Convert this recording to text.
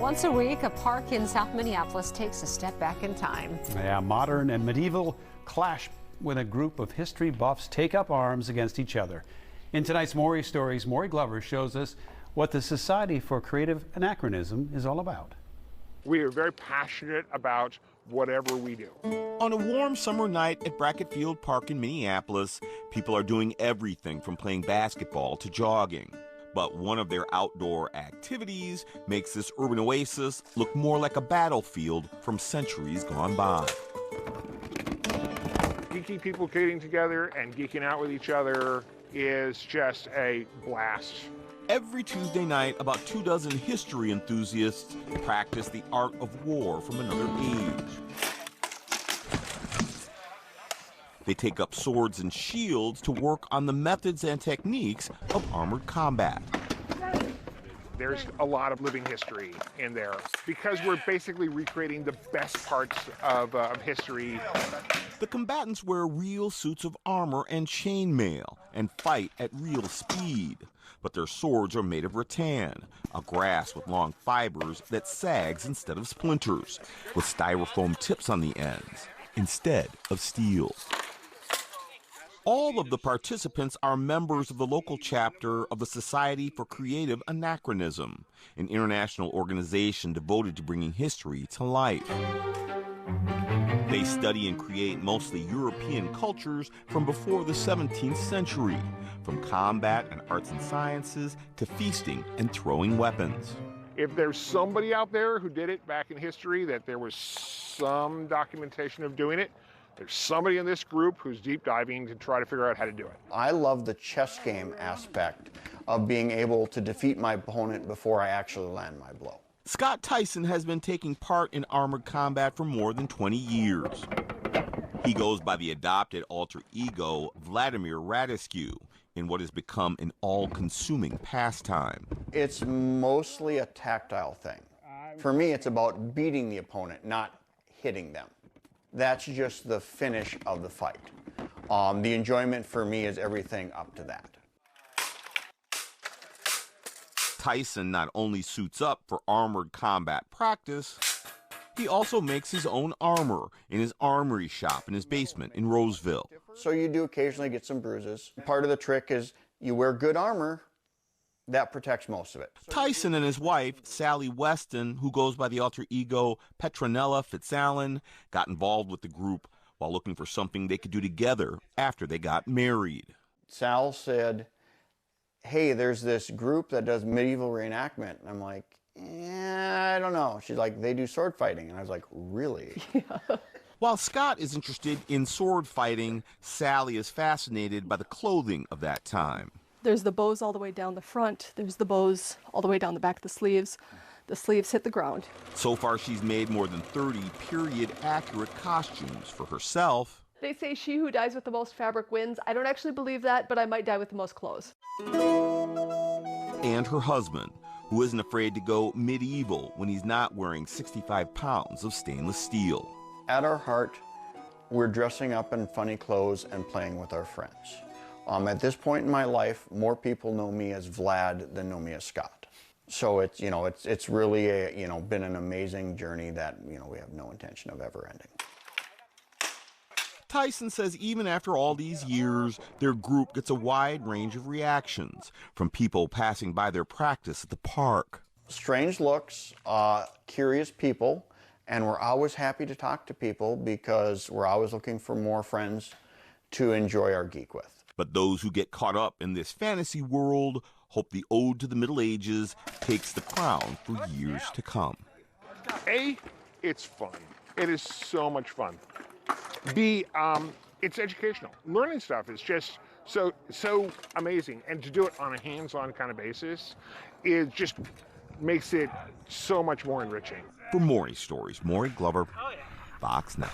Once a week, a park in South Minneapolis takes a step back in time. Yeah, modern and medieval clash when a group of history buffs take up arms against each other. In tonight's Maury Stories, Maury Glover shows us what the Society for Creative Anachronism is all about. We are very passionate about whatever we do. On a warm summer night at Brackett Field Park in Minneapolis, people are doing everything from playing basketball to jogging. But one of their outdoor activities makes this urban oasis look more like a battlefield from centuries gone by. Geeky people getting together and geeking out with each other is just a blast. Every Tuesday night, about 24 history enthusiasts practice the art of war from another age. They take up swords and shields to work on the methods and techniques of armored combat. There's a lot of living history in there because we're basically recreating the best parts of history. The combatants wear real suits of armor and chainmail and fight at real speed. But their swords are made of rattan, a grass with long fibers that sags instead of splinters, with styrofoam tips on the ends instead of steel. All of the participants are members of the local chapter of the Society for Creative Anachronism, an international organization devoted to bringing history to life. They study and create mostly European cultures from before the 17th century, from combat and arts and sciences to feasting and throwing weapons. If there's somebody out there who did it back in history, that there was some documentation of doing it, there's somebody in this group who's deep diving to try to figure out how to do it. I love the chess game aspect of being able to defeat my opponent before I actually land my blow. Scott Tyson has been taking part in armored combat for more than 20 years. He goes by the adopted alter ego Vladimir Radescu in what has become an all-consuming pastime. It's mostly a tactile thing. For me, it's about beating the opponent, not hitting them. That's just the finish of the fight. The enjoyment for me is everything up to that. Tyson not only suits up for armored combat practice, he also makes his own armor in his armory shop in his basement in Roseville. So you do occasionally get some bruises. Part of the trick is you wear good armor, that protects most of it. Tyson and his wife, Sally Weston, who goes by the alter ego Petronella Fitzallen, got involved with the group while looking for something they could do together after they got married. Sal said, hey, there's this group that does medieval reenactment. And I'm like, I don't know. She's like, they do sword fighting. And I was like, really? Yeah. While Scott is interested in sword fighting, Sally is fascinated by the clothing of that time. There's the bows all the way down the front. There's the bows all the way down the back of the sleeves. The sleeves hit the ground. So far, she's made more than 30 period-accurate costumes for herself. They say she who dies with the most fabric wins. I don't actually believe that, but I might die with the most clothes. And her husband, who isn't afraid to go medieval when he's not wearing 65 pounds of stainless steel. At our heart, we're dressing up in funny clothes and playing with our friends. At this point in my life, more people know me as Vlad than know me as Scott. So it's really been an amazing journey that we have no intention of ever ending. Tyson says even after all these years, their group gets a wide range of reactions from people passing by their practice at the park. Strange looks, curious people, and we're always happy to talk to people because we're always looking for more friends to enjoy our geek with. But those who get caught up in this fantasy world hope the Ode to the Middle Ages takes the crown for years to come. A, it's fun. It is so much fun. B, it's educational. Learning stuff is just so amazing. And to do it on a hands-on kind of basis, it just makes it so much more enriching. For Maury Stories, Maury Glover, Fox News.